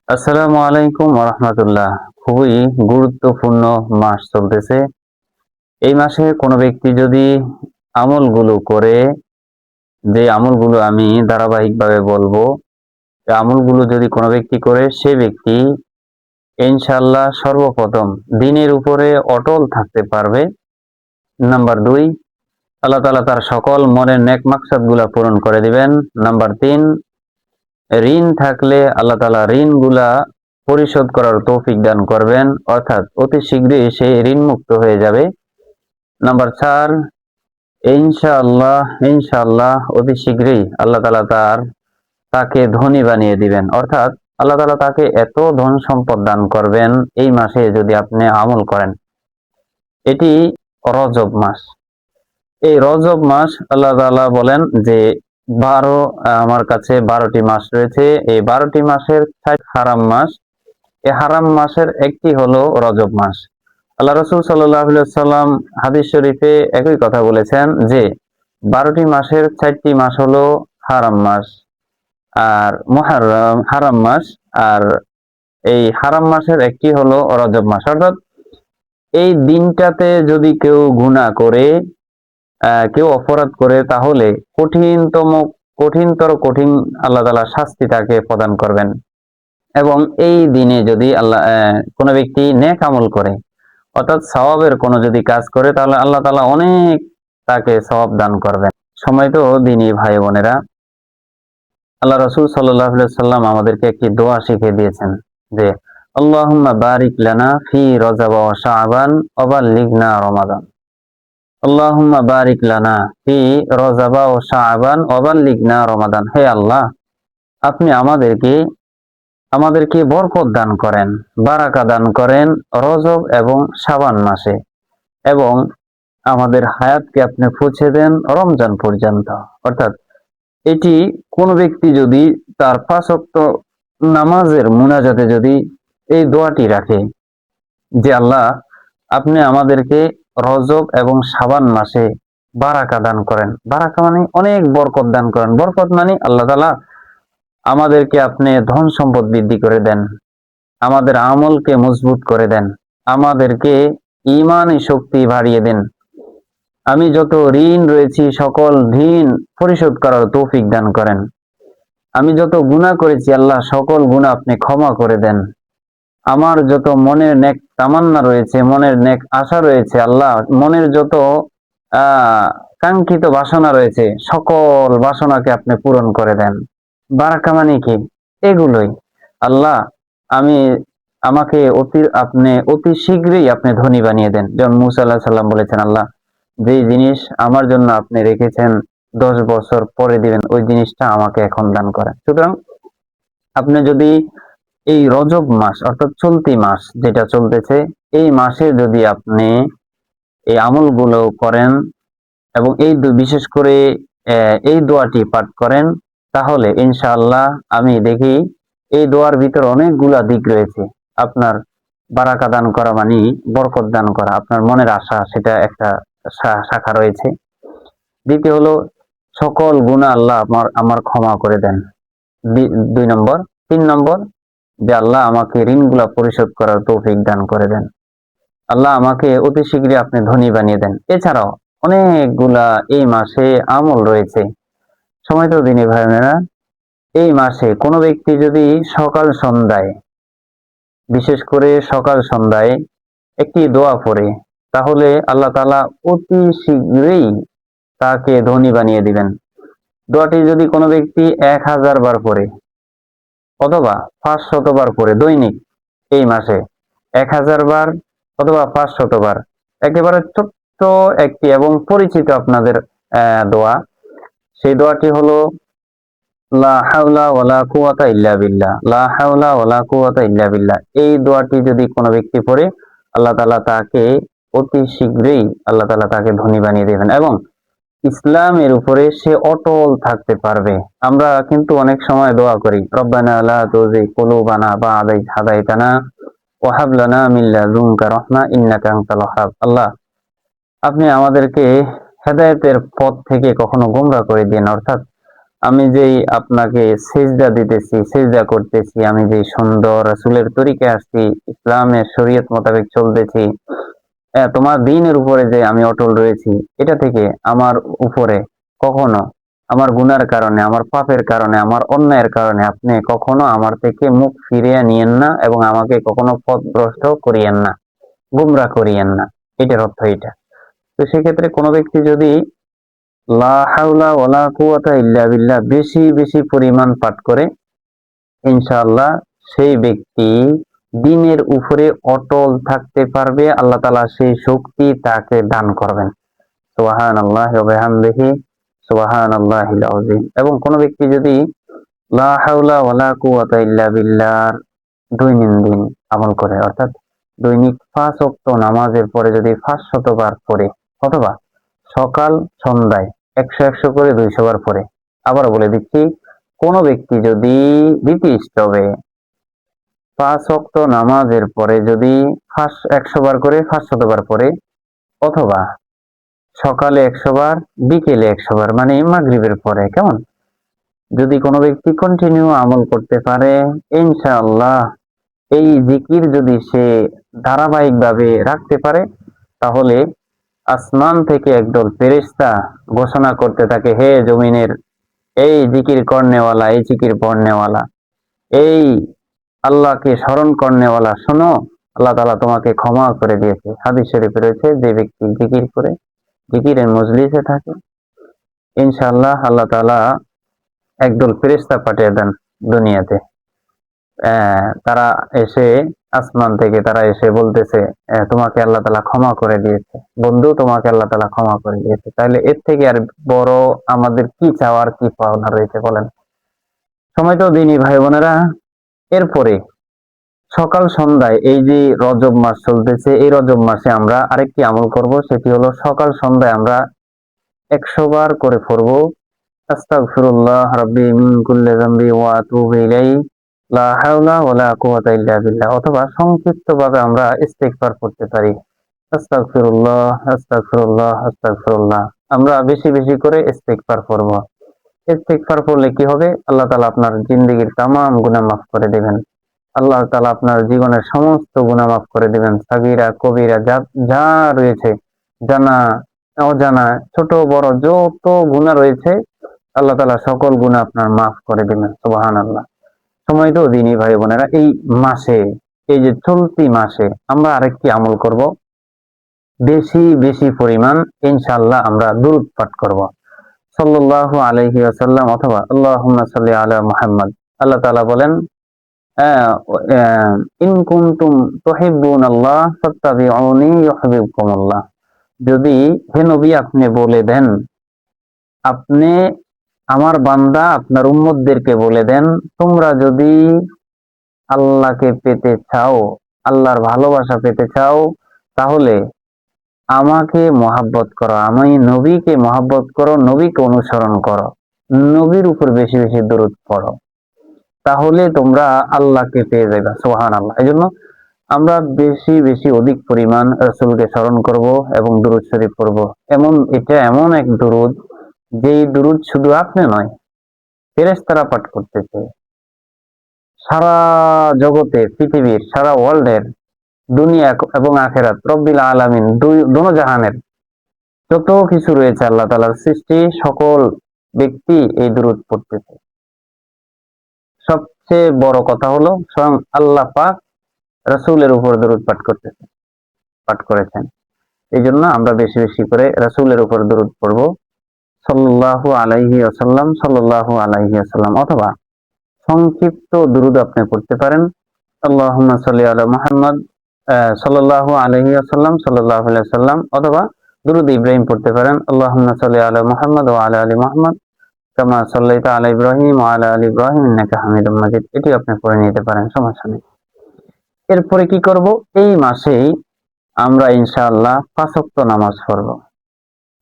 আসসালামু আলাইকুম রাহমাতুল্লাহ। খুবই গুরুত্বপূর্ণ মাস চলতেছে। এই মাসে কোনো ব্যক্তি যদি আমলগুলো করে, যে আমলগুলো আমি ধারাবাহিকভাবে বলবো, এই আমলগুলো যদি কোনো ব্যক্তি করে, সে ব্যক্তি ইনশাআল্লাহ সর্বপ্রথম দ্বীনের উপরে অটল থাকতে পারবে। নাম্বার ২, আল্লাহ তাআলা তার সকল মনের নেক মাকসাদগুলা পূরণ করে দিবেন। নাম্বার ৩, ঋণ থাকলে আল্লাহ তাআলা ঋণগুলা পরিশোধ করার তৌফিক দান করবেন, অর্থাৎ অতি শীঘ্রই সে ঋণ মুক্ত হয়ে যাবে। নাম্বার ৪, ইনশাআল্লাহ ইনশাআল্লাহ অতি শীঘ্রই আল্লাহ তাআলা তাকে ধনী বানিয়ে দিবেন, অর্থাৎ আল্লাহ তাআলা তাকে এত ধন সম্পদ দান করবেন এই মাসে যদি আপনি আমল করেন। এটি রজব মাস। এই রজব মাস আল্লাহ তাআলা বলেন যে ১২, আমার কাছে ১২টি মাস রয়েছে। এই ১২টি মাসের ৬০ হারাম মাস। এই হারাম মাসের একটি হলো রজব মাস। আল্লাহ রাসূল সাল্লাল্লাহু আলাইহি ওয়াসাল্লাম হাদিস শরীফে একই কথা বলেছেন যে ১২টি মাসের ৬টি মাস হলো হারাম মাস আর মুহররম হারাম মাস, আর এই হারাম মাসের একটি হলো রজব মাস। অর্থাৎ এই দিনটাতে যদি কেউ গুনাহ করে, কেউ অপরাধ করে, তাহলে কঠিন আল্লাহ তাআলা শাস্তি তাকে প্রদান করবেন। এবং এই দিনে যদি কোনো ব্যক্তি নেক আমল করে, অর্থাৎ সওয়াবের কোনো যদি কাজ করে, তাহলে আল্লাহ তাআলা অনেক তাকে সওয়াব দান করবেন। সম্মানিত দ্বীনী ভাই বোনেরা, আল্লাহ রাসূল সাল্লাল্লাহু আলাইহি ওয়াসাল্লাম আমাদেরকে একটি দোয়া শিখিয়ে দিয়েছেন যে আল্লাহুম্মা বারিক লানা ফি রজব ওয়া শাবান ওয়া বাল্লিগনা রমাদান। আল্লাহুম্মা বারিক লানা ফি রজব ওয়া শাবান ওয়া বাল্লিগনা রমাদান। হে আল্লাহ, আপনি আমাদেরকে বরকত দান করেন, বারাকা দান করেন রজব এবং শাবান মাসে, এবং আমাদের হায়াতকে আপনি পৌঁছে দেন রমজান পর্যন্ত। অর্থাৎ এটি কোন ব্যক্তি যদি তার ৫ ওয়াক্ত নামাজের মুনাজাতে যদি এই দোয়াটি রাখে যে আল্লাহ, আপনি আমাদেরকে রজব এবং শাবান মাসে বারাকা দান করেন। বারাকা মানে অনেক বরকত দান করেন। বরকত মানে আল্লাহ তাআলা আমাদেরকে আপনি ধন সম্পদ বৃদ্ধি করে দেন, আমাদের আমলকে মজবুত করে দেন, আমাদেরকে ঈমানি শক্তি বাড়িয়ে দেন। আমি যত ঋণ রয়েছি সকল ঋণ পরিশোধ করার তৌফিক দান করেন। আমি যত গুনাহ করেছি আল্লাহ, সকল গুনাহ আপনি ক্ষমা করে দেন। আমার যত মনের নেক তামান্না রয়েছে, মনের নেক আশা রয়েছে আল্লাহ, মনের যত কাঙ্ক্ষিত বাসনা রয়েছে, সকল বাসনাকে আপনি পূরণ করে দেন। বারাকা মানে কি? এগুলোই আল্লাহ, আমি আমাকে অতি শীঘ্রই আপনি ধনী বানিয়ে দেন। যেমন মুসা আলাইহিস সালাম বলেছেন, আল্লাহ, যে জিনিস আমার জন্য আপনি রেখেছেন ১০ বছর পরে দিবেন, ওই জিনিসটা আমাকে এখন দান করেন। সুতরাং আপনি যদি এই রজব মাস, অর্থাৎ চলতি মাস যেটা চলতেছে, এই মাসে যদি আপনি এই আমলগুলো করেন এবং বিশেষ করে এই দোয়াটি পাঠ করেন, তাহলে ইনশাআল্লাহ আমি দেখি এই দোয়ার ভিতর অনেকগুলা দিক রয়েছে। আপনার বারাকা দান করা মানে বরকত দান করা, আপনার মনের আশা, সেটা একটা শাখা রয়েছে। দ্বিতীয় হলো সকল গুনাহ আল্লাহ আমার ক্ষমা করে দেন, ২ নম্বর। ৩ নম্বর, যে আল্লাহ আমাকে ঋণগুলা পরিশোধ করার তৌফিক দান করে দেন। আল্লাহ আমাকে অতি শীঘ্রই আপনি ধনী বানিয়ে দেন। এছাড়াও অনেকগুলা এই মাসে আমল রয়েছে। সম্মানিত দ্বীনী ভাই বোনেরা, এই মাসে কোনো ব্যক্তি যদি সকাল সন্ধ্যায়, বিশেষ করে সকাল সন্ধ্যায় একটি দোয়া পড়ে, তাহলে আল্লাহ তাআলা অতি শীঘ্রই তাকে ধনী বানিয়ে দিবেন। দোয়াটি যদি কোনো ব্যক্তি ১০০০ বার পড়ে অথবা ৫০০ বার পড়ে দৈনিক, এই মাসে ১০০০ বার অথবা ৫০০ বার, একেবারে ছোট্ট একটি এবং পরিচিত আপনাদের দোয়া। সেই দোয়াটি হলো লা হাওলা ওয়ালা কুওয়াতা ইল্লা বিল্লাহ, লা হাওলা ওয়ালা কুওয়াতা ইল্লা বিল্লাহ। এই দোয়াটি যদি কোনো ব্যক্তি পড়ে, আল্লাহ তাআলা তাকে অতি শীঘ্রই ধনী বানিয়ে দেবেন এবং ইসলামের উপরে সে অটল থাকতে পারবে। আমরা কিন্তু অনেক সময় দোয়া করি, রব্বানা লা তুযিগ কুলুবানা বা'দা ইয হাদাইতানা ওয়া হাব লানা মিন লাদুনকা রাহমা ইন্নাকা আনতাল ওয়াহ্হাব। আল্লাহ, আপনি আমাদেরকে হেদায়েতের পথ থেকে কখনো গোমরা করে দিন, অর্থাৎ আমি যেই আপনাকে সেজদা দিতেছি, সেজদা করতেছি, আমি যে সুন্দর রাসূলের তরিকায় আসছি, ইসলামের শরীয়ত মোতাবেক চলতেছি, তোমার দ্বীনের উপরে যে আমি অটল রয়েছি, এটা থেকে আমার উপরে কখনো আমার গুনার কারণে, আমার পাপের কারণে, আমার অন্যায়ের কারণে আপনি কখনো আমার থেকে মুখ ফিরিয়ে নিয়েন না এবং আমাকে কখনো পথভ্রষ্ট করিয়েন না, গুমরাহ করিয়েন না। এটার অর্থ এটা। তো সেক্ষেত্রে কোনো ব্যক্তি যদি লা হাওলা ওয়ালা কুওয়াতা ইল্লা বিল্লাহ বেশি বেশি পরিমাণ পাঠ করে, ইনশাআল্লাহ সেই ব্যক্তি দ্বীনের উপরে অটল থাকতে পারবে। আল্লাহ তাআলা সেই শক্তি তাকে দান করবেন। সুবহানাল্লাহি ওয়া বিহামদিহি সুবহানাল্লাহিল আযীম। এবং কোন ব্যক্তি যদি লা হাওলা ওয়ালা কুওয়াতা ইল্লা বিল্লাহ দৈনন্দিন আমল করে, অর্থাৎ দৈনিক 5 ওয়াক্ত নামাজের পরে যদি 500 বার পড়ে, অথবা সকাল সন্ধ্যায় 100 করে 200 বার পড়ে। আবার বলে দিচ্ছি, কোন ব্যক্তি যদি দ্বিতীয় স্টবে 5 ওয়াক্ত নামাজের পরে যদি 100 বার করে 500 বার পড়ে, অথবা সকালে 100 বার, বিকেলে 100 বার, মানে মাগরিবের পরে, কেমন, যদি কোনো ব্যক্তি কন্টিনিউ আমল করতে পারে, ইনশাআল্লাহ এই জিকির যদি সে ধারাবাহিকভাবে রাখতে পারে, তাহলে আসমান থেকে একদল ফেরেশতা ঘোষণা করতে থাকে, হে জমিনের এই জিকির করনেওয়ালা, এই জিকির পড়নেওয়ালা, এই আল্লাহকে স্মরণ করনেওয়ালা, শোনো, আল্লাহ তাআলা তোমাকে ক্ষমা করে দিয়েছে। হাদিস শরীফে রয়েছে, যে ব্যক্তি জিকির করে, জিকিরের মজলিসে থাকে, ইনশাআল্লাহ আল্লাহ তাআলা একদল ফেরেশতা পাঠিয়ে দেন দুনিয়াতে। তারা এসে আসমান থেকে তারা এসে বলতেছে, তোমাকে আল্লাহ তাআলা ক্ষমা করে দিয়েছে বন্ধু, তোমাকে আল্লাহ তাআলা ক্ষমা করে দিয়েছে। তাহলে এর থেকে আর বড় আমাদের কি চাওয়ার, কি পাওনা রয়েছে বলেন? সময় তো দিনই ভাই বোনেরা। এরপরে সকাল সন্ধ্যায়, এই যে রজব মাস চলতেছে, এই রজব মাসে আমরা আরেকটি আমল করব, সেটি হলো সকাল সন্ধ্যায় আমরা 100 বার করে পড়বো আস্তাগফিরুল্লাহ রাব্বি মিন কুল্লি যামবি ওয়া আতুবু ইলাইহি লা হাওলা ওয়ালা কুওয়াতা ইল্লা বিল্লাহ। অথবা সংক্ষিপ্তভাবে আমরা ইস্তিগফার করতে পারি, আস্তাগফিরুল্লাহ আস্তাগফিরুল্লাহ আস্তাগফিরুল্লাহ। আমরা বেশি বেশি করে ইস্তিগফার করব। ইস্তিগফার করলে কি হবে? আল্লাহ তাআলা আপনার জিন্দেগীর তামাম গুনাহ মাফ করে দিবেন। আল্লাহ তাআলা আপনার জীবনের সমস্ত গুনাহ মাফ করে দিবেন। সাগীরা কবিরা যা যা রয়েছে, জানা অজানা, ছোট বড় যত গুনাহ রয়েছে, আল্লাহ তাআলা সকল গুনাহ আপনার মাফ করে দিবেন। সুবহানাল্লাহ। সময় তো দিনই ভাই বোনেরা, এই মাসে, এই যে চলতি মাসে আমরা আরেকটি আমল করব, বেশি বেশি পরিমাণ ইনশাআল্লাহ আমরা দুরূদ পাঠ করব, সাল্লাল্লাহু আলাইহি ওয়াসাল্লাম, অথবা আল্লাহুম্মা সাল্লি আলা মুহাম্মদ। আল্লাহ তাআলা বলেন, ইন কুনতুম তুহিব্বুনাল্লাহ ফাত্তাবিউনি ইউহিব্বুকুমুল্লাহ। যদি হে নবী আপনি বলে দেন, আপনি আমার বান্দা আপনার উম্মতদেরকে বলে দেন, তোমরা যদি আল্লাহকে পেতে চাও, আল্লাহর ভালোবাসা পেতে চাও, তাহলে আমাকে মহাব্বত করো, আমি নবীকে মহাব্বত করো, নবীকে অনুসরণ করো, নবীর উপর বেশি বেশি দরুদ পড়ো, তাহলে তোমরা আল্লাহকে পেয়ে যাবে। সুবহানাল্লাহ। এই জন্য আমরা বেশি বেশি অধিক পরিমাণ রাসূলকে স্মরণ করব এবং দুরূদ শরীফ পড়ব। এটা এমন এক দুরূদ, যেই দুরূদ শুধু আপনি নয়, ফেরেশতারা পাঠ করতেছে। সারা জগতে, পৃথিবীর সারা ওয়ার্ল্ডের, দুনিয়া এবং আখিরাত, রব্বিল আলামিন, দোনো জাহানের যত কিছু রয়েছে আল্লাহ তাআলার সৃষ্টি, সকল ব্যক্তি এই দুরূদ পড়তেছে। সবচেয়ে বড় কথা হলো, স্বয়ং আল্লাহ পাক রাসূলের উপর দরুদ পাঠ করেছেন। এই জন্য আমরা বেশি বেশি করে রাসূলের উপর দরুদ পড়ব, সাল্লাল্লাহু আলাইহি ওয়াসাল্লাম, সাল্লাল্লাহু আলাইহি ওয়াসাল্লাম। অথবা সংক্ষিপ্ত দরুদ আপনি পড়তে পারেন, আল্লাহুম্মা সাল্লি আলা মুহাম্মদ সাল্লাল্লাহু আলাইহি ওয়াসাল্লাম, সাল্লাল্লাহু আলাইহি ওয়াসাল্লাম। অথবা দুরুদ ইব্রাহিম পড়তে পারেন, আল্লাহুম্মা সাল্লি আলা মুহাম্মদ ওয়া আলা আলি মুহাম্মদ কামা সাল্লাইতা আলা ইব্রাহিম ওয়া আলা আলি ইব্রাহিম ইন্নাকা হামিদুম মাজিদ। এটি আপনি পড়ে নিতে পারেন, সমস্যা নেই। এরপরে কি করব? এই মাসেই আমরা ইনশাআল্লাহ 5 ওয়াক্ত নামাজ পড়ব।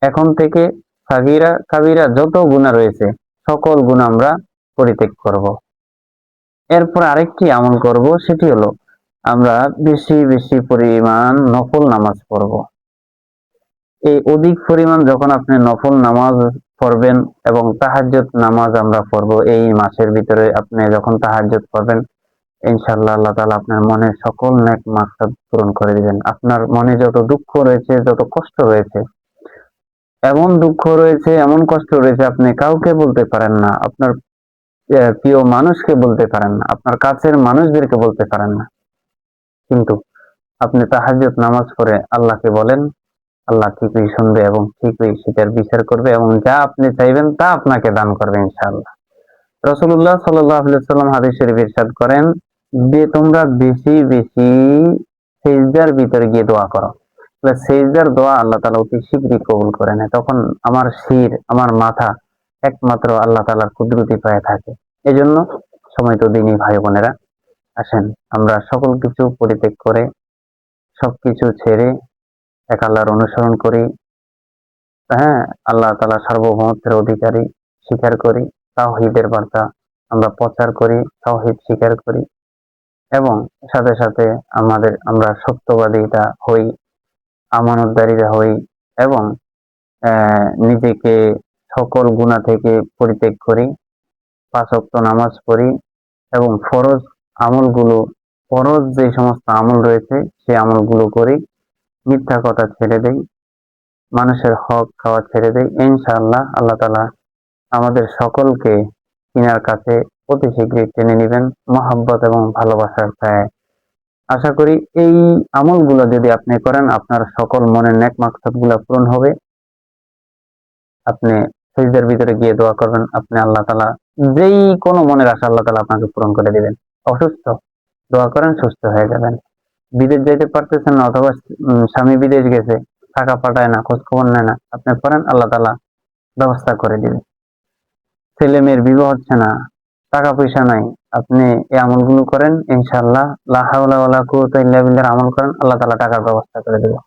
এখন থেকে সাগীরা কাবীরা যত গুনাহ রয়েছে, সকল গুনাহ আমরা পরিত্যাগ করব। এরপর আরেকটি আমল করব, সেটি হলো আমরা বেশি বেশি পরিমাণ নফল নামাজ পড়ব। এই অধিক পরিমাণ যখন আপনি নফল নামাজ পড়বেন এবং তাহাজ্জুদ নামাজ আমরা পড়বো এই মাসের ভিতরে। আপনি যখন তাহাজ্জুদ পড়বেন, ইনশাআল্লাহ আল্লাহ তাআলা আপনার মনের সকল নেক মাকসাদ পূরণ করে দিবেন। আপনার মনে যত দুঃখ রয়েছে, যত কষ্ট রয়েছে, এমন দুঃখ রয়েছে, এমন কষ্ট রয়েছে, আপনি কাউকে বলতে পারেন না, আপনার প্রিয় মানুষকে বলতে পারেন না, আপনার কাছের মানুষদেরকে বলতে পারেন না, কিন্তু আপনি তাহাজ্জুদ নামাজ পড়ে আল্লাহকে বলেন, আল্লাহ ঠিকই শুনবে এবং ঠিকই সেটার বিচার করবে এবং যা আপনি চাইবেন তা আপনাকে দান করবে ইনশাআল্লাহ। রাসূলুল্লাহ সাল্লাল্লাহু আলাইহি ওয়াসাল্লাম হাদিস শরীফে ইরশাদ করেন যে তোমরা বেশি বেশি সিজদার ভিতরে গিয়ে দোয়া করো। সিজদার দোয়া আল্লাহ তাআলা অতি শীঘ্রই কবুল করে নেয়। তখন আমার শির, আমার মাথা একমাত্র আল্লাহ তাআলার কুদরতি পায়ে থাকে। এজন্য সময় তো দিনই ভাই বোনেরা, আসেন আমরা সকল কিছু পরিত্যাগ করে, সবকিছু ছেড়ে এক আল্লাহর অনুসরণ করি। হ্যাঁ, আল্লাহ তাআলা সার্বভৌমত্বের অধিকারী স্বীকার করি, তাওহীদের বার্তা আমরা প্রচার করি, তাওহীদ স্বীকার করি এবং সাথে সাথে আমরা সত্যবাদীটা হই, আমানতদারীরা হই এবং নিজেকে সকল গুনাহ থেকে পরিত্যাগ করি, 5 ওয়াক্ত নামাজ পড়ি এবং ফরজ যে সমস্ত আমল রয়েছে সেই আমলগুলো করি, মিথ্যা কথা ছেড়ে দেই, মানুষের হক খাওয়া ছেড়ে দেই। ইনশাআল্লাহ আল্লাহ তাআলা আমাদের সকলকে তিনার কাছে অতি শীঘ্রই টেনে নিবেন মহব্বত এবং ভালোবাসার ছায়ায়। আশা করি এই আমলগুলো যদি আপনি করেন, আপনার সকল মনের নেক মাকসাদগুলো পূরণ হবে। আপনি সিজদার ভিতরে গিয়ে দোয়া করবেন, আপনি আল্লাহ তাআলা যেই কোনো মনের আশা আল্লাহ তাআলা আপনাকে পূরণ করে দিবেন। অসুস্থ, দোয়া করেন সুস্থ হয়ে যাবেন। বিদেশ যাইতে পারতেছেন না, অথবা স্বামী বিদেশ গেছে, টাকা পাঠায় না, খোঁজ খবর নেয় না, আপনি করেন আল্লাহ তাআলা ব্যবস্থা করে দিবেন। ছেলে মেয়ের বিবাহ হচ্ছে না, টাকা পয়সা নাই, আপনি এই আমলগুলো করেন, ইনশাআল্লাহ লা হাওলা ওয়ালা কুওয়াতা ইল্লা বিল্লাহ আমল করেন, আল্লাহ তাআলা টাকার ব্যবস্থা করে দিবেন।